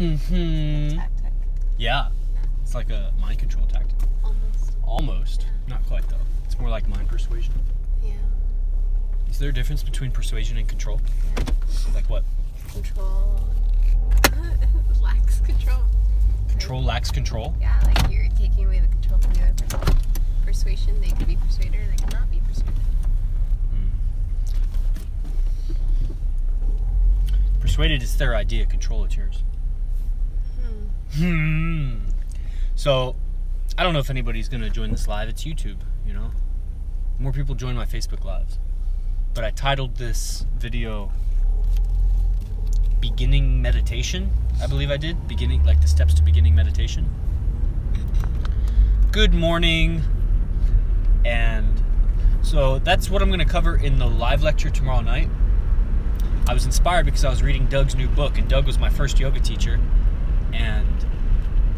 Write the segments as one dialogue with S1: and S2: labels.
S1: Mm-hmm.
S2: Tactic.
S1: Yeah. It's like a mind control tactic. Almost. Yeah. Not quite, though. It's more like mind persuasion.
S2: Yeah.
S1: Is there a difference between persuasion and control?
S2: Yeah.
S1: Like what?
S2: Control lacks control.
S1: Control lacks control?
S2: Yeah, like you're taking away the control from the other person. Persuasion, they could be persuaded or they cannot be persuaded.
S1: Persuaded is their idea, control is yours. So, I don't know if anybody's going to join this live. It's YouTube, you know? More people join my Facebook lives. But I titled this video Beginning Meditation. I believe I did. Beginning, like the steps to beginning meditation. Good morning. And so that's what I'm going to cover in the live lecture tomorrow night. I was inspired because I was reading Doug's new book, and Doug was my first yoga teacher. And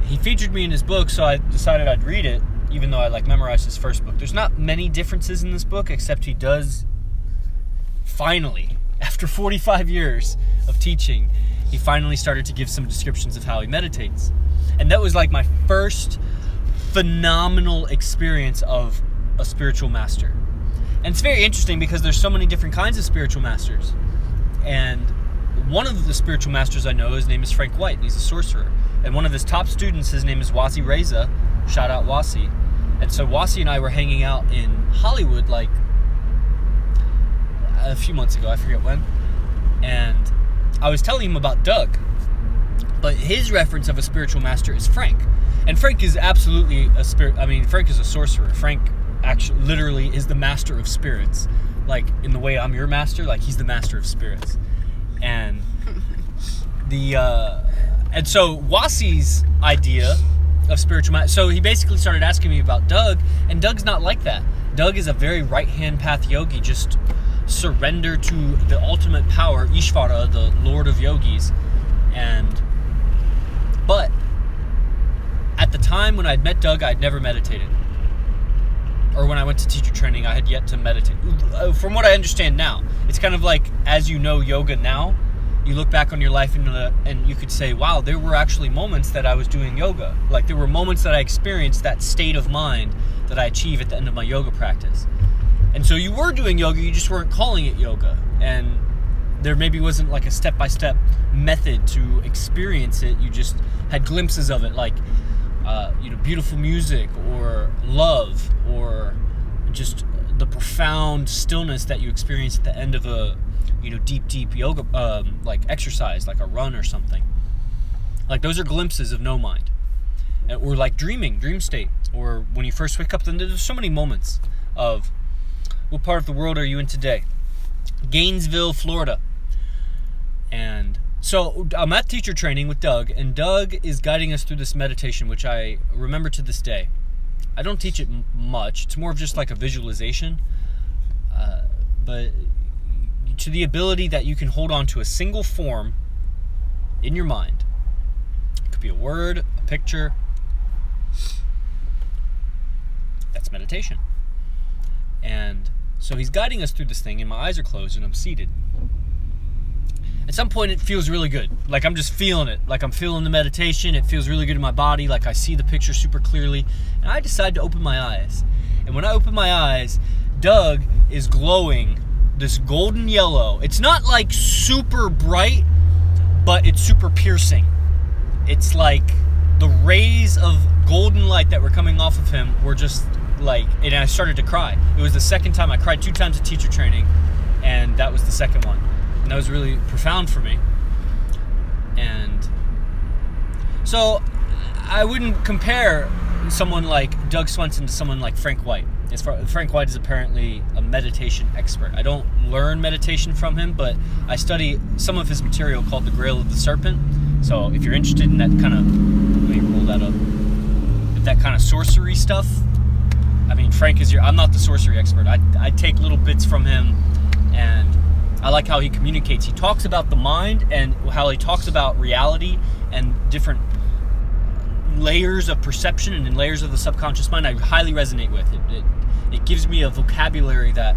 S1: he featured me in his book, so I decided I'd read it, even though I memorized his first book. There's not many differences in this book, except he does, finally, after 45 years of teaching, he finally started to give some descriptions of how he meditates. And that was like my first phenomenal experience of a spiritual master. And it's very interesting because there's so many different kinds of spiritual masters. And one of the spiritual masters I know, his name is Frank White, and he's a sorcerer. And one of his top students, his name is Wasi Reza. Shout out Wasi. And so Wasi and I were hanging out in Hollywood like a few months ago, I forget when. And I was telling him about Doug. But his reference of a spiritual master is Frank. And Frank is absolutely a spirit. I mean, Frank is a sorcerer. Frank actually literally is the master of spirits. Like, in the way I'm your master, like, he's the master of spirits. And and so Wasi's idea of spiritual master, so he basically started asking me about Doug, and Doug's not like that. Doug is a very right-hand path yogi, just surrender to the ultimate power, Ishvara, the Lord of Yogis. But at the time when I'd met Doug, I'd never meditated. Or when I went to teacher training, I had yet to meditate. From what I understand now, it's kind of like, as you know yoga now, you look back on your life and you could say, wow, there were actually moments that I was doing yoga. Like, there were moments that I experienced that state of mind that I achieve at the end of my yoga practice. And so you were doing yoga, you just weren't calling it yoga. And there maybe wasn't like a step-by-step method to experience it. You just had glimpses of it, like, beautiful music or love or just the profound stillness that you experience at the end of a, deep yoga, like exercise, like a run or something. Like, those are glimpses of no mind. Or like dream state. Or when you first wake up, then there's so many moments of, what part of the world are you in today? Gainesville, Florida. And so I'm at teacher training with Doug, and Doug is guiding us through this meditation, which I remember to this day. I don't teach it much. It's more of just like a visualization. But to the ability that you can hold on to a single form in your mind. It could be a word, a picture. That's meditation. And so he's guiding us through this thing, and my eyes are closed, and I'm seated. At some point, it feels really good. Like, I'm just feeling it. Like, I'm feeling the meditation. It feels really good in my body. Like, I see the picture super clearly. And I decide to open my eyes. And when I open my eyes, Doug is glowing this golden yellow. It's not, like, super bright, but it's super piercing. It's like the rays of golden light that were coming off of him were just, like, and I started to cry. It was the second time. I cried 2 times at teacher training, and that was the second one. And that was really profound for me. And so I wouldn't compare someone like Doug Swenson to someone like Frank White. Frank White is apparently a meditation expert. I don't learn meditation from him, but I study some of his material called The Grail of the Serpent. So if you're interested in that kind of, let me roll that up, that kind of sorcery stuff, I mean, Frank is I'm not the sorcery expert. I take little bits from him, and I like how he communicates. He talks about the mind and how he talks about reality and different layers of perception and layers of the subconscious mind. I highly resonate with it. It gives me a vocabulary that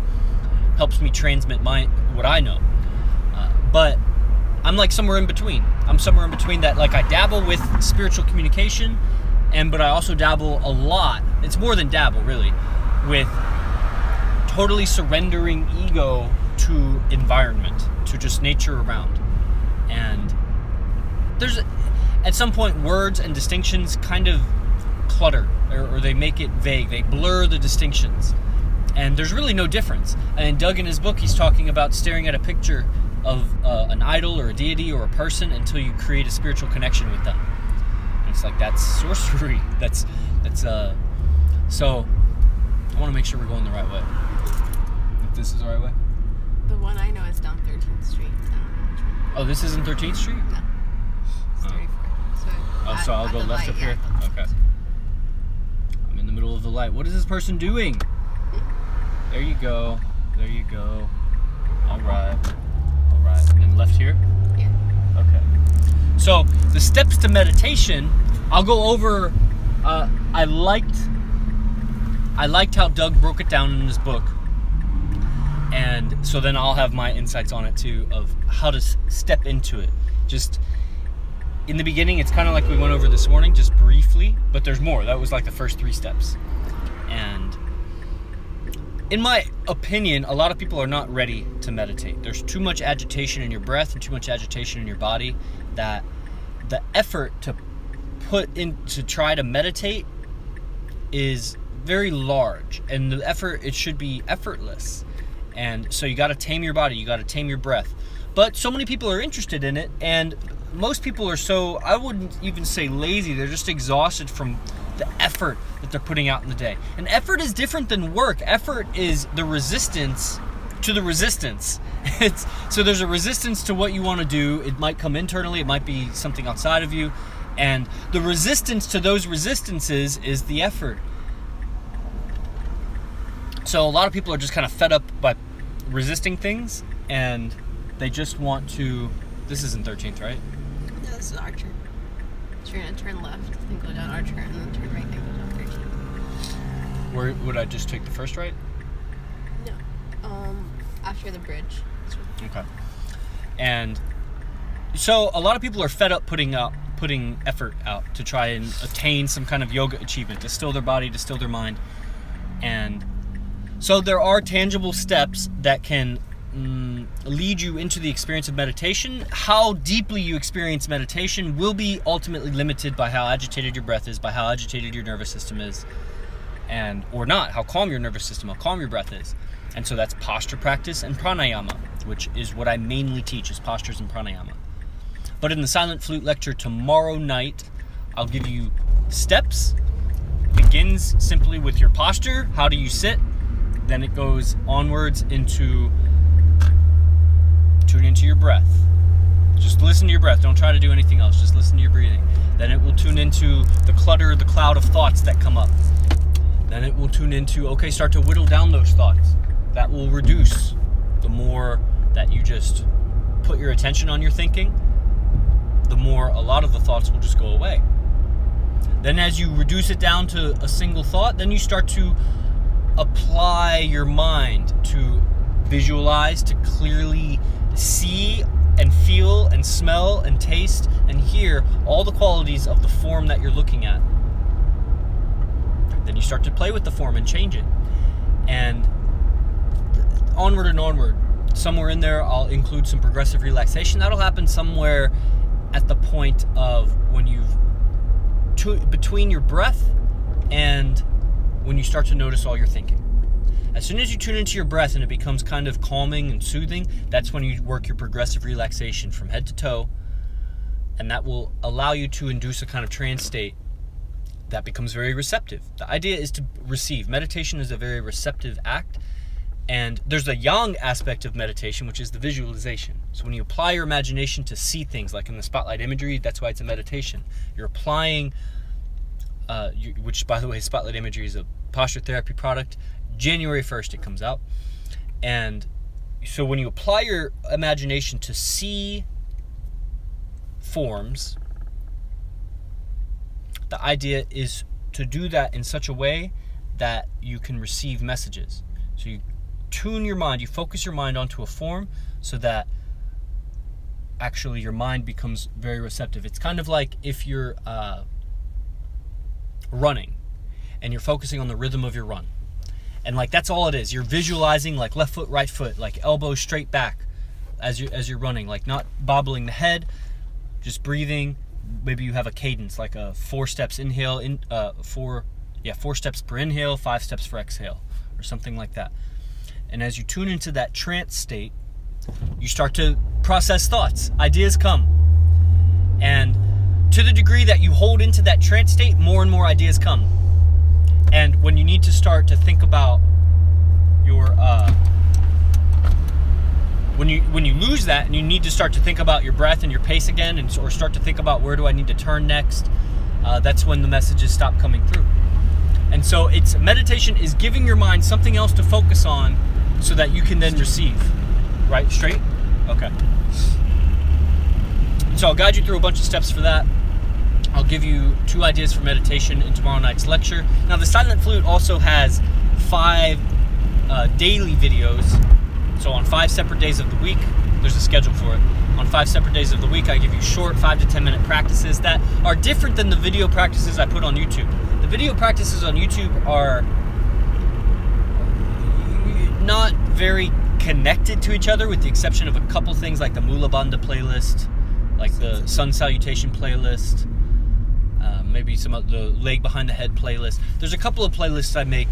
S1: helps me transmit what I know. But I'm like somewhere in between. I'm somewhere in between that. Like, I dabble with spiritual communication, but I also dabble a lot. It's more than dabble, really, with totally surrendering ego to environment, to just nature around. And there's, at some point, words and distinctions kind of clutter, or they make it vague. They blur the distinctions. And there's really no difference. And Doug, in his book, he's talking about staring at a picture of an idol or a deity or a person until you create a spiritual connection with them. And it's like, that's sorcery. That's so I want to make sure we're going the right way. If this is the right way.
S2: The one I know is down 13th Street.
S1: Oh, this isn't 13th Street?
S2: No. It's 34th.
S1: So I'll go left up here? Okay. I'm in the middle of the light. What is this person doing? There you go. There you go. All right. All right. And then left here?
S2: Yeah.
S1: Okay. So the steps to meditation, I'll go over. I liked how Doug broke it down in his book. And so then I'll have my insights on it too, of how to step into it. Just in the beginning, it's kind of like we went over this morning, just briefly, but there's more. That was like the first 3 steps. And in my opinion, a lot of people are not ready to meditate. There's too much agitation in your breath and too much agitation in your body, that the effort to put in to try to meditate is very large, and the effort, it should be effortless. And so you got to tame your body, you got to tame your breath. But so many people are interested in it, and most people are so, I wouldn't even say lazy, they're just exhausted from the effort that they're putting out in the day. And effort is different than work. Effort is the resistance to the resistance. So there's a resistance to what you want to do. It might come internally, it might be something outside of you. And the resistance to those resistances is the effort. So a lot of people are just kind of fed up by resisting things, and they just want to, this isn't 13th, right?
S2: No, this is Archer. So you're going to turn left and go down Archer, and then turn right and go down 13th.
S1: Where would I just take the first right?
S2: No. After the bridge.
S1: Okay. And so a lot of people are fed up putting effort out to try and attain some kind of yoga achievement, to still their body, to still their mind. And so there are tangible steps that can lead you into the experience of meditation. How deeply you experience meditation will be ultimately limited by how agitated your breath is, by how agitated your nervous system is, and or not, how calm your nervous system, how calm your breath is. And so that's posture practice and pranayama, which is what I mainly teach, is postures and pranayama. But in the Silent Flute lecture tomorrow night, I'll give you steps. Begins simply with your posture. How do you sit? Then it goes onwards into tune into your breath. Just listen to your breath. Don't try to do anything else. Just listen to your breathing. Then it will tune into the clutter, the cloud of thoughts that come up. Then it will tune into, okay, start to whittle down those thoughts. That will reduce the more that you just put your attention on your thinking, the more a lot of the thoughts will just go away. Then as you reduce it down to a single thought, then you start to apply your mind to visualize, to clearly see and feel and smell and taste and hear all the qualities of the form that you're looking at. Then you start to play with the form and change it. And onward and onward. Somewhere in there, I'll include some progressive relaxation. That'll happen somewhere at the point of when you've between your breath and when you start to notice all your thinking. As soon as you tune into your breath and it becomes kind of calming and soothing, that's when you work your progressive relaxation from head to toe, and that will allow you to induce a kind of trance state that becomes very receptive. The idea is to receive. Meditation is a very receptive act, and there's a yang aspect of meditation, which is the visualization. So when you apply your imagination to see things, like in the spotlight imagery, that's why it's a meditation. You're applying, which by the way, spotlight imagery is a posture therapy product. January 1st it comes out. And so when you apply your imagination to see forms, the idea is to do that in such a way that you can receive messages. So you tune your mind, you focus your mind onto a form so that actually your mind becomes very receptive. It's kind of like if you're running and you're focusing on the rhythm of your run. And like that's all it is. You're visualizing like left foot, right foot, like elbows straight back as you're running, like not bobbling the head, just breathing. Maybe you have a cadence, like a 4 steps inhale, 4 steps per inhale, 5 steps for exhale, or something like that. And as you tune into that trance state, you start to process thoughts. Ideas come. And to the degree that you hold into that trance state, more and more ideas come. And when you need to start to think about your, when you lose that and you need to start to think about your breath and your pace again, or start to think about where do I need to turn next, that's when the messages stop coming through. And so meditation is giving your mind something else to focus on so that you can then receive. Right? Straight? Okay. So I'll guide you through a bunch of steps for that. I'll give you 2 ideas for meditation in tomorrow night's lecture. Now, the Silent Flute also has 5 daily videos. So on 5 separate days of the week, there's a schedule for it. On 5 separate days of the week, I give you short 5 to 10 minute practices that are different than the video practices I put on YouTube. The video practices on YouTube are not very connected to each other, with the exception of a couple things like the Mula Bandha playlist, like the Sun Salutation playlist, maybe some of the Leg Behind the Head playlist. There's a couple of playlists I make,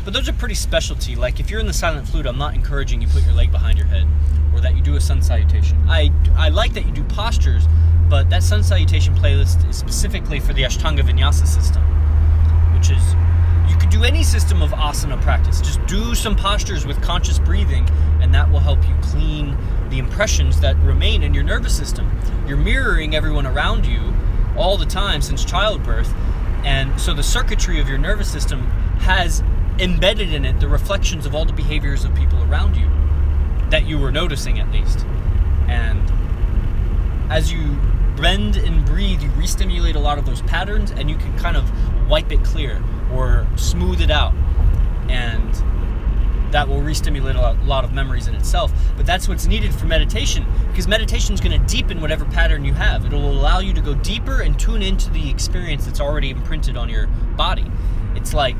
S1: but those are pretty specialty. Like if you're in the Silent Flute, I'm not encouraging you put your leg behind your head or that you do a Sun Salutation. I like that you do postures, but that Sun Salutation playlist is specifically for the Ashtanga Vinyasa system, which is, you could do any system of asana practice. Just do some postures with conscious breathing, and that will help you clean the impressions that remain in your nervous system. You're mirroring everyone around you all the time since childbirth, and so the circuitry of your nervous system has embedded in it the reflections of all the behaviors of people around you that you were noticing, at least. And as you bend and breathe, you re-stimulate a lot of those patterns, and you can kind of wipe it clear or smooth it out, and that will re-stimulate a lot of memories in itself. But that's what's needed for meditation, because meditation is going to deepen whatever pattern you have. It'll allow you to go deeper and tune into the experience that's already imprinted on your body. It's like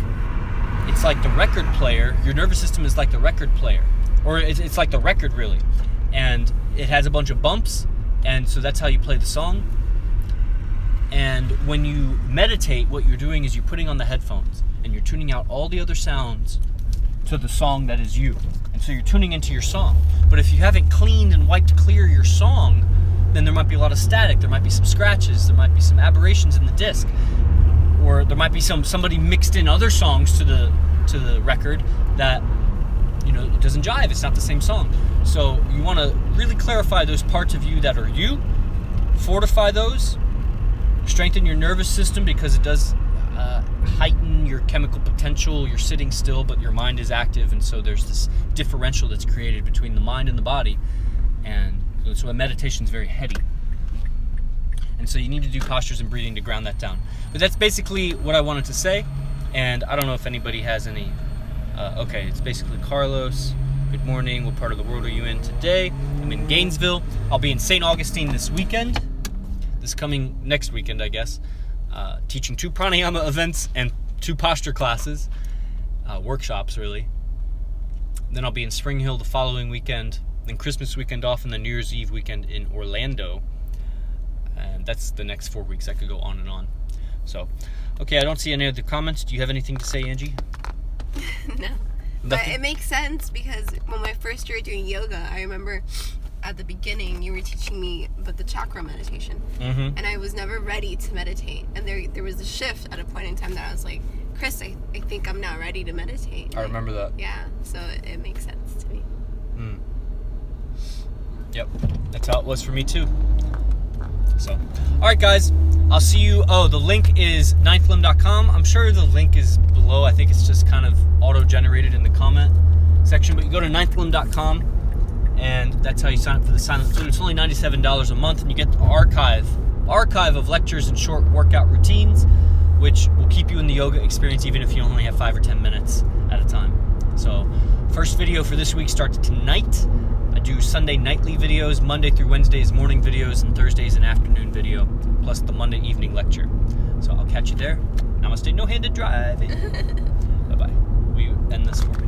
S1: the record player. Your nervous system is like the record player, or it's like the record, really, and it has a bunch of bumps, and so that's how you play the song. And when you meditate, what you're doing is you're putting on the headphones and you're tuning out all the other sounds to the song that is you. And so you're tuning into your song. But if you haven't cleaned and wiped clear your song, then there might be a lot of static, there might be some scratches, there might be some aberrations in the disc, or there might be somebody mixed in other songs to the record that, you know, it doesn't jive, it's not the same song. So you want to really clarify those parts of you that are you, fortify those, strengthen your nervous system, because it does heighten your chemical potential. You're sitting still, but your mind is active, and so there's this differential that's created between the mind and the body, and so meditation is very heady. And so you need to do postures and breathing to ground that down. But that's basically what I wanted to say, and I don't know if anybody has any... okay, it's basically Carlos. Good morning. What part of the world are you in today? I'm in Gainesville. I'll be in St. Augustine this weekend. Next weekend, I guess. Teaching 2 pranayama events and 2 posture classes. Workshops, really. Then I'll be in Spring Hill the following weekend. Then Christmas weekend off, and then New Year's Eve weekend in Orlando. And that's the next 4 weeks. I could go on and on. So, okay, I don't see any other comments. Do you have anything to say, Angie?
S2: No. But it makes sense, because when I first started doing yoga, I remember at the beginning you were teaching me about the chakra meditation. Mm-hmm. And I was never ready to meditate. And there was a shift at a point in time that I was like, Chris, I think I'm not ready to meditate.
S1: I remember that.
S2: Yeah, so it makes sense to me.
S1: Mm. Yep, that's how it was for me too. So, alright guys, I'll see you. Oh, the link is ninthlimb.com. I'm sure the link is below. I think it's just kind of auto-generated in the comment section. But you go to ninthlimb.com, and that's how you sign up for the Silent Flute. It's only $97 a month, and you get the archive of lectures and short workout routines, which will keep you in the yoga experience even if you only have 5 or 10 minutes at a time. So, first video for this week starts tonight. I do Sunday nightly videos, Monday through Wednesdays morning videos, and Thursdays an afternoon video, plus the Monday evening lecture. So I'll catch you there. Namaste, no-handed driving. Bye-bye. We end this for